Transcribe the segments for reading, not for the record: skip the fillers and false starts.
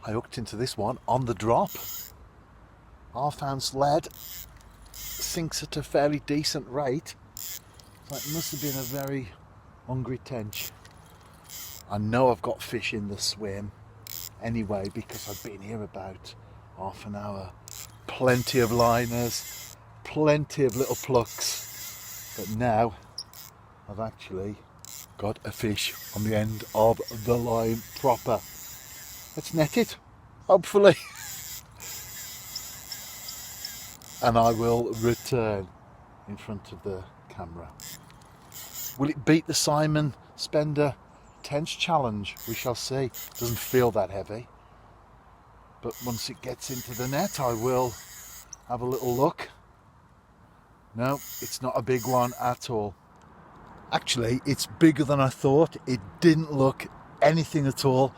I hooked into this one on the drop. Half-ounce lead, sinks at a fairly decent rate. So it must have been a very hungry tench. I know I've got fish in the swim anyway because I've been here about half an hour. Plenty of liners, plenty of little plucks, but now I've actually got a fish on the end of the line proper. Let's net it, hopefully. And I will return in front of the camera. Will it beat the Simon Spender tench challenge? We shall see. Doesn't feel that heavy, but once it gets into the net I will have a little look. No, it's not a big one at all. Actually, it's bigger than I thought. It didn't look anything at all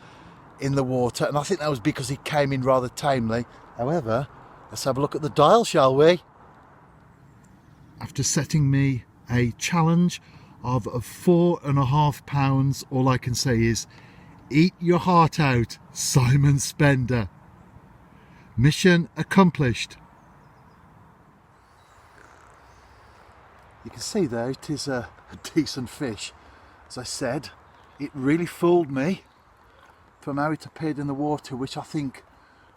in the water, and I think that was because he came in rather tamely. However, let's have a look at the dial, shall we? After setting me a challenge of 4.5 pounds, all I can say is, eat your heart out, Simon Spender. Mission accomplished. You can see there it is a decent fish. As I said, it really fooled me from how it appeared in the water, which I think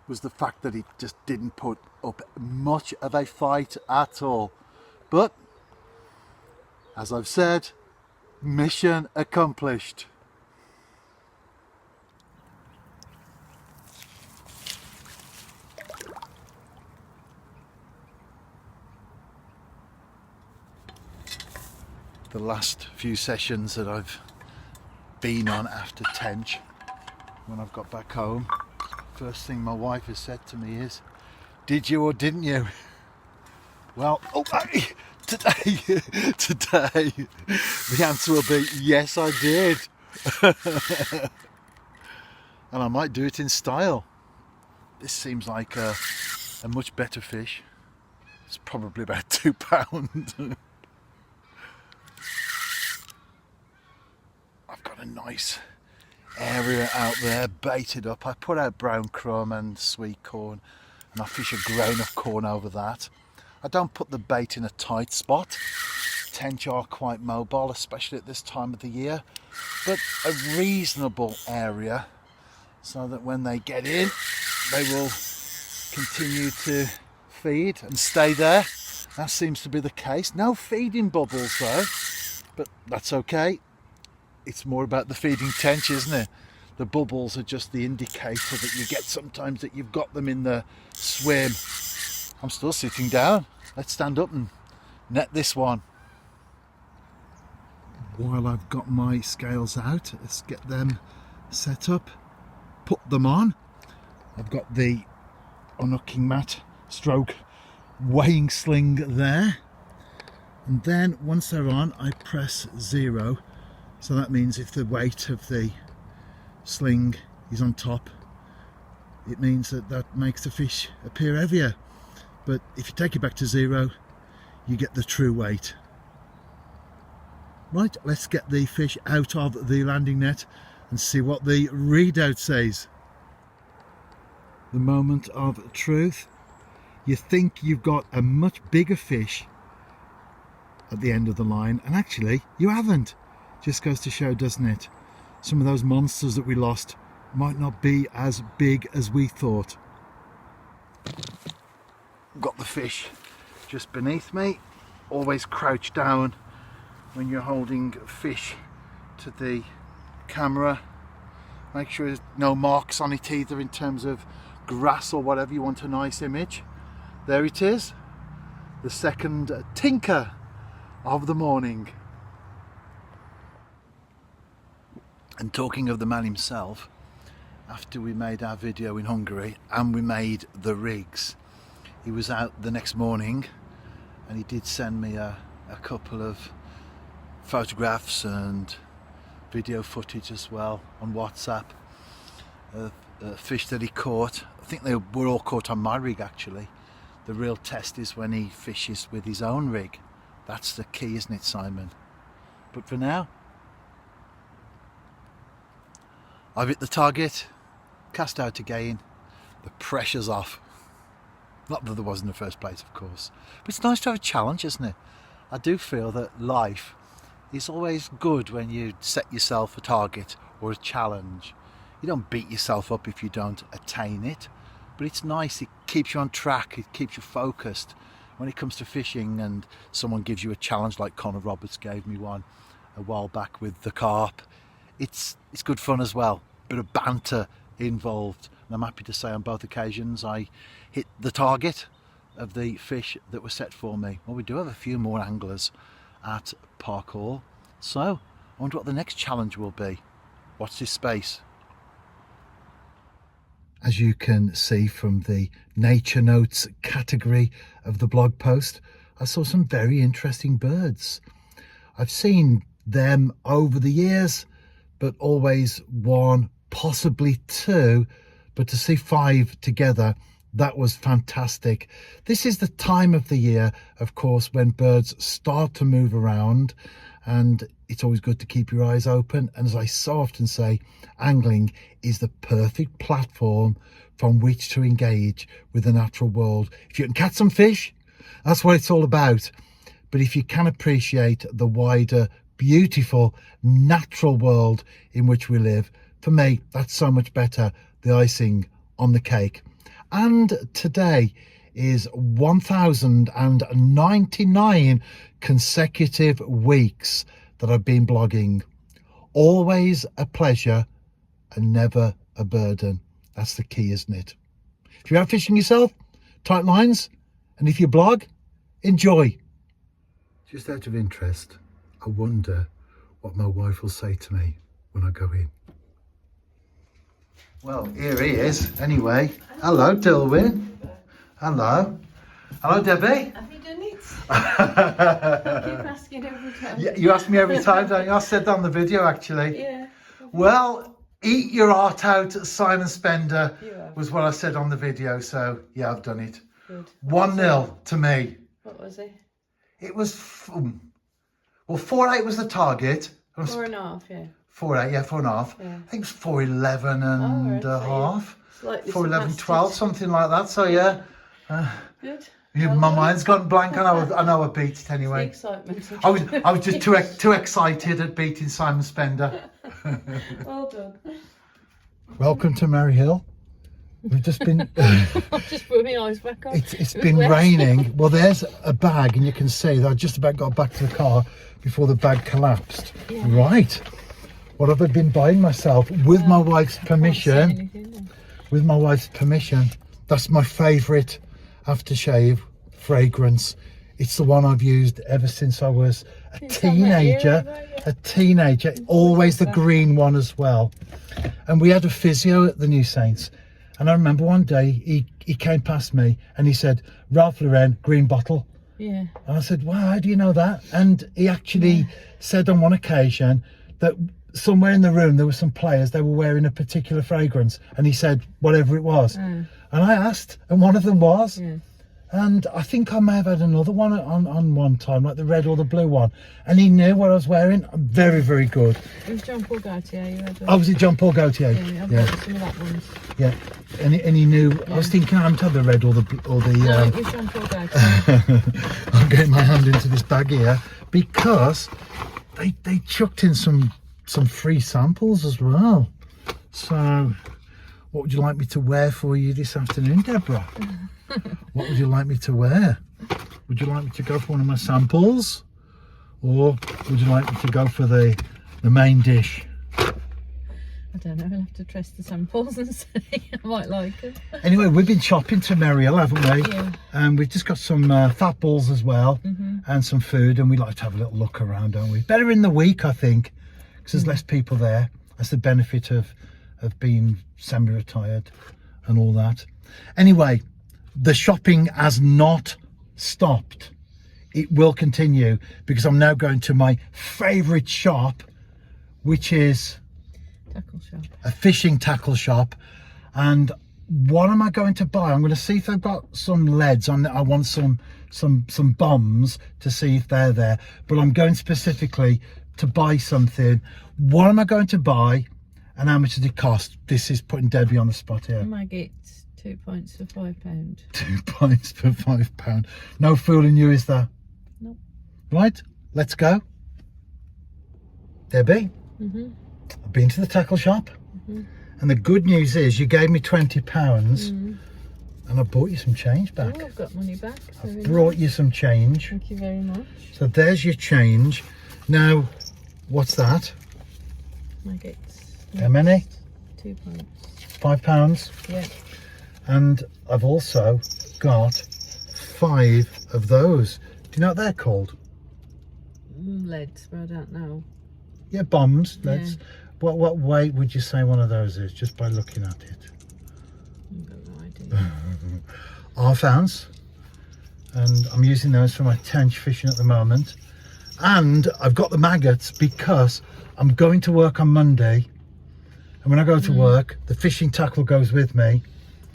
was the fact that it just didn't put up much of a fight at all. But as I've said, mission accomplished. The last few sessions that I've been on after tench, when I've got back home, first thing my wife has said to me is, did you or didn't you? Well, today the answer will be yes, I did. And I might do it in style. This seems like a much better fish. It's probably about 2 pounds. I've got a nice area out there baited up. I put out brown crumb and sweet corn, and I fish a grain of corn over that. I don't put the bait in a tight spot. Tench are quite mobile, especially at this time of the year, but a reasonable area so that when they get in, they will continue to feed and stay there. That seems to be the case. No feeding bubbles though, but that's okay. It's more about the feeding tench, isn't it? The bubbles are just the indicator that you get sometimes that you've got them in the swim. I'm still sitting down. Let's stand up and net this one. While I've got my scales out, let's get them set up, put them on. I've got the unhooking mat stroke weighing sling there. And then once they're on, I press 0. So that means if the weight of the sling is on top, it means that makes the fish appear heavier. But if you take it back to 0, you get the true weight. Right, let's get the fish out of the landing net and see what the readout says. The moment of truth. You think you've got a much bigger fish at the end of the line, and actually you haven't. Just goes to show, doesn't it? Some of those monsters that we lost might not be as big as we thought. Got the fish just beneath me. Always crouch down when you're holding fish to the camera. Make sure there's no marks on it either in terms of grass or whatever. You want a nice image. There it is, the second tinker of the morning. And talking of the man himself, after we made our video in Hungary and we made the rigs, he was out the next morning and he did send me a couple of photographs and video footage as well on WhatsApp of fish that he caught. I think they were all caught on my rig actually. The real test is when he fishes with his own rig. That's the key, isn't it, Simon? But for now, I've hit the target. cast out again. The pressure's off. Not that there was in the first place, of course. But it's nice to have a challenge, isn't it? I do feel that life is always good when you set yourself a target or a challenge. You don't beat yourself up if you don't attain it, but it's nice. It keeps you on track. It keeps you focused. When it comes to fishing and someone gives you a challenge like Connor Roberts gave me one a while back with the carp, it's good fun as well. Bit of banter involved. And I'm happy to say on both occasions I hit the target of the fish that were set for me. Well, we do have a few more anglers at Park Hall, so I wonder what the next challenge will be. Watch this space. As you can see from the nature notes category of the blog post, I saw some very interesting birds. I've seen them over the years, but always one, possibly two, but to see 5 together, that was fantastic. This is the time of the year, of course, when birds start to move around, and it's always good to keep your eyes open. And as I so often say, angling is the perfect platform from which to engage with the natural world. If you can catch some fish, that's what it's all about. But if you can appreciate the wider, beautiful, natural world in which we live, for me, that's so much better, the icing on the cake. And today is 1,099 consecutive weeks that I've been blogging. Always a pleasure and never a burden. That's the key, isn't it? If you're out fishing yourself, tight lines, and if you blog, enjoy. Just out of interest, I wonder what my wife will say to me when I go in. Well, here he is, anyway. Hello, Dilwyn. Hello. Hello, Debbie. Have you done it? I keep asking every time. Yeah, you ask me every time, don't you? I said that on the video, actually. Yeah. Well, eat your heart out, Simon Spender, was what I said on the video. So, yeah, I've done it. Good. 1-0 to me. What was it? It was, well, 4.8 was the target. 4.5, yeah. 4.8, yeah, 4.5. Yeah. I think it's 4.11 and a half. Slightly 4.11, 12, something like that. So, yeah. Good. Yeah, my mind's gone blank. I know I beat it anyway. The excitement. I was just too excited at beating Simon Spender. Well done. Welcome to Mary Hill. We've just been. I've just put my eyes back on. It's been raining. Well, there's a bag, and you can see that I just about got back to the car before the bag collapsed. Yeah. Right. What have I been buying myself with my wife's permission? With my wife's permission. That's my favourite aftershave fragrance. It's the one I've used ever since I was a teenager. Always the green one as well. And we had a physio at the New Saints, and I remember one day he came past me and he said, Ralph Lauren, green bottle. Yeah. And I said, wow, how do you know that? And he actually said on one occasion that somewhere in the room there were some players, they were wearing a particular fragrance, and he said whatever it was. And I asked, and one of them was. And I think I may have had another one on one time, like the red or the blue one. And he knew what I was wearing. Very, very good. It was John Paul Gaultier. You had oh, was it John Paul Gaultier? Yeah, I've got some of that one. Yeah, and he knew. I was thinking I haven't had the red or the. No, it was John Paul Gaultier. I'm getting my hand into this bag here because they chucked in some free samples as well. So, what would you like me to wear for you this afternoon, Deborah? What would you like me to wear? Would you like me to go for one of my samples, or would you like me to go for the main dish? I don't know, I'll have to test the samples and see. I might like it. Anyway, we've been shopping to Merrill, haven't we? Yeah. And we've just got some fat balls as well, and some food, and we like to have a little look around, don't we? Better in the week, I think, because there's less people there. That's the benefit of being semi-retired and all that. Anyway, the shopping has not stopped. It will continue because I'm now going to my favourite shop, which is tackle shop. A fishing tackle shop. And what am I going to buy? I'm going to see if they've got some leads on. I want some bombs to see if they're there. But I'm going specifically to buy something. What am I going to buy? And how much does it cost? This is putting Debbie on the spot here. Maggots, 2 pints for £5. 2 pints for £5. No fooling you, is there? Nope. Right, let's go. Debbie, Mhm. I've been to the tackle shop, Mhm. and the good news is you gave me £20, Mhm. and I brought you some change back. Oh, I've got money back. Very Brought nice. you some change. Thank you very much. So there's your change. Now, what's that? Maggots. How many? 2 pints. £5. Yeah. And I've also got 5 of those. Do you know what they're called? Leads, but I don't know. Yeah, bombs. Yeah. Let's. What weight would you say one of those is, just by looking at it? I've got no idea. Half ounce. And I'm using those for my tench fishing at the moment. And I've got the maggots because I'm going to work on Monday. And when I go to work, the fishing tackle goes with me.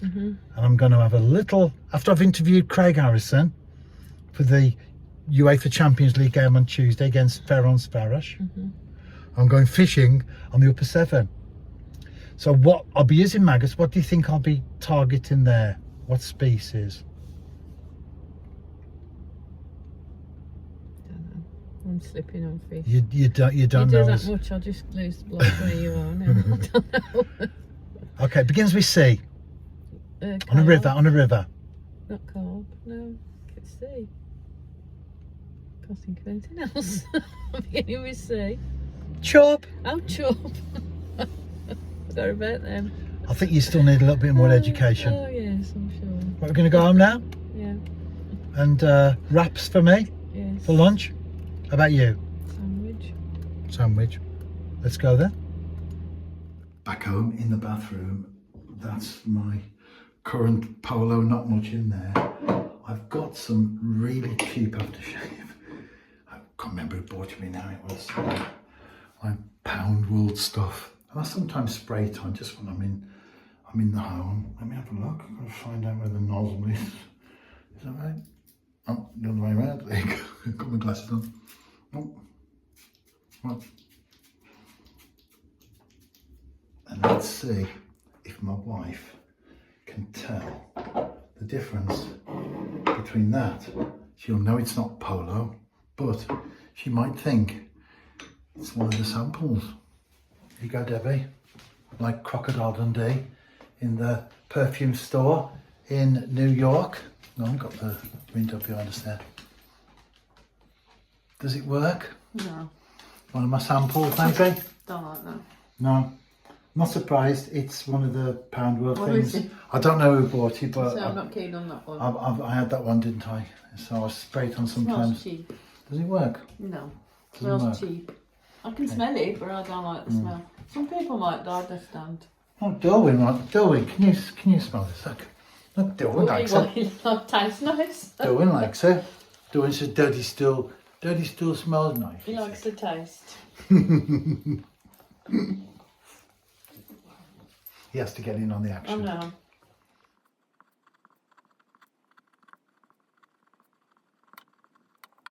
Mhm. And I'm going to have a little, after I've interviewed Craig Harrison for the UEFA Champions League game on Tuesday against Ferencváros, Mhm. I'm going fishing on the upper 7. So what I'll be using maggots. What do you think I'll be targeting there? What species? Don't know. I'm slipping on fish. You don't You know. do that much, I'll just lose the block where you are now. I don't know. Okay, begins with C. On a Carp. river. On a river. Not carp, no. Let's see. Can't think of anything else. I'm beginning with C. Chop. Oh, chop. Forgot about them. I think you still need a little bit more education. Oh, yes, I'm sure. Right, we're going to go home now. Yeah, And wraps for me yes. for lunch. How about you? Sandwich. Sandwich. Let's go there. Back home in the bathroom. That's my current polo, not much in there. I've got some really cheap aftershave. I can't remember who bought it me now. It was like pound wool stuff. And I sometimes spray it on just when I'm in the home. Let me have a look. I'm going to find out where the nozzle is. Is that right? Oh, the other way around. There you go. Got my glasses on. Oh. Right. And let's see if my wife can tell the difference between that. She'll know it's not polo, but she might think it's one of the samples. Here you go, Debbie. Like Crocodile Dundee in the perfume store in New York. No, I've got the window behind us there. Does it work? No, One of my samples, maybe? don't like that. No. Not surprised. It's one of the pound world What things. is it? I don't know who bought it, but So I'm not keen on that one. I had that one, didn't I? So I spray it on sometimes. Smells cheap. Does it work? No, Doesn't smells work. cheap. I can smell it, but I don't like the smell. Some people might, I understand. Oh, Derwin, right? Derwin, can you smell this? Look, Derwin likes it. It tastes nice. Derwin likes it. Derwin says dirty still smells nice. He likes the taste. He has to get in on the I action. know.